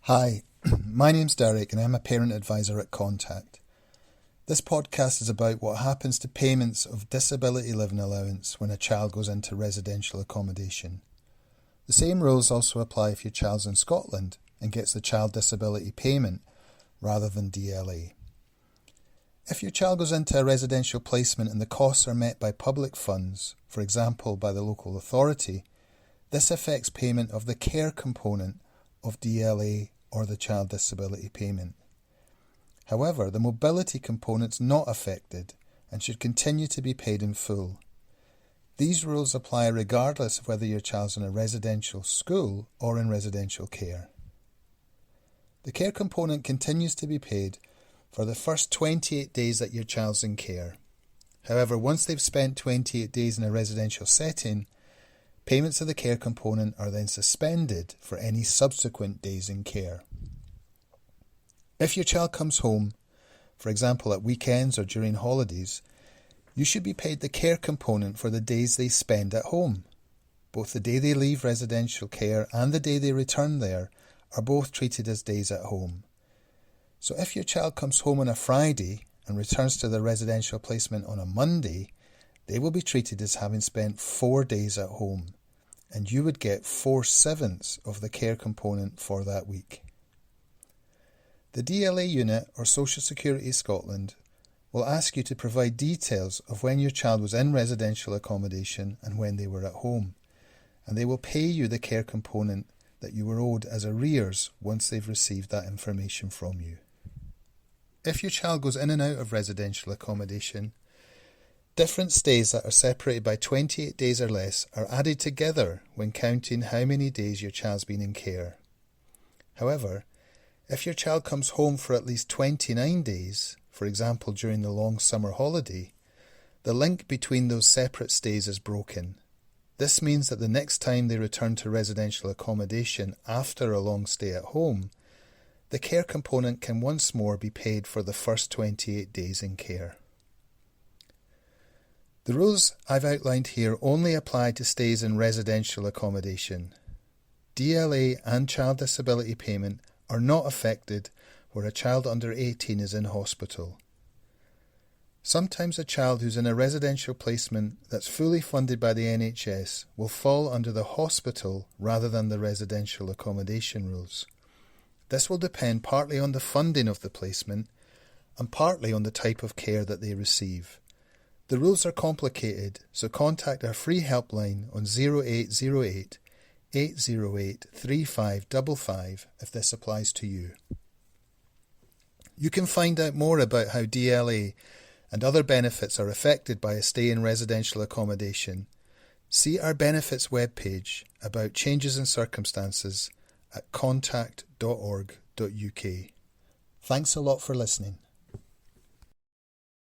Hi, my name's Derek and I'm a parent advisor at Contact. This podcast is about what happens to payments of Disability Living Allowance when a child goes into residential accommodation. The same rules also apply if your child's in Scotland and gets the Child Disability Payment rather than DLA. If your child goes into a residential placement and the costs are met by public funds, for example by the local authority, this affects payment of the care component of DLA or the Child Disability Payment. However, the mobility component's not affected and should continue to be paid in full. These rules apply regardless of whether your child's in a residential school or in residential care. The care component continues to be paid for the first 28 days that your child's in care. However, once they've spent 28 days in a residential setting, payments of the care component are then suspended for any subsequent days in care. If your child comes home, for example at weekends or during holidays, you should be paid the care component for the days they spend at home. Both the day they leave residential care and the day they return there are both treated as days at home. So if your child comes home on a Friday and returns to the residential placement on a Monday, they will be treated as having spent 4 days at home, and you would get 4/7 of the care component for that week. The DLA unit, or Social Security Scotland, will ask you to provide details of when your child was in residential accommodation and when they were at home, and they will pay you the care component that you were owed as arrears once they've received that information from you. If your child goes in and out of residential accommodation, different stays that are separated by 28 days or less are added together when counting how many days your child's been in care. However, if your child comes home for at least 29 days, for example during the long summer holiday, the link between those separate stays is broken. This means that the next time they return to residential accommodation after a long stay at home, the care component can once more be paid for the first 28 days in care. The rules I've outlined here only apply to stays in residential accommodation. DLA and Child Disability Payment are not affected where a child under 18 is in hospital. Sometimes a child who's in a residential placement that's fully funded by the NHS will fall under the hospital rather than the residential accommodation rules. This will depend partly on the funding of the placement and partly on the type of care that they receive. The rules are complicated, so contact our free helpline on 0808 808 3555 if this applies to you. You can find out more about how DLA and other benefits are affected by a stay in residential accommodation. See our benefits webpage about changes in circumstances at contact.org.uk. Thanks a lot for listening.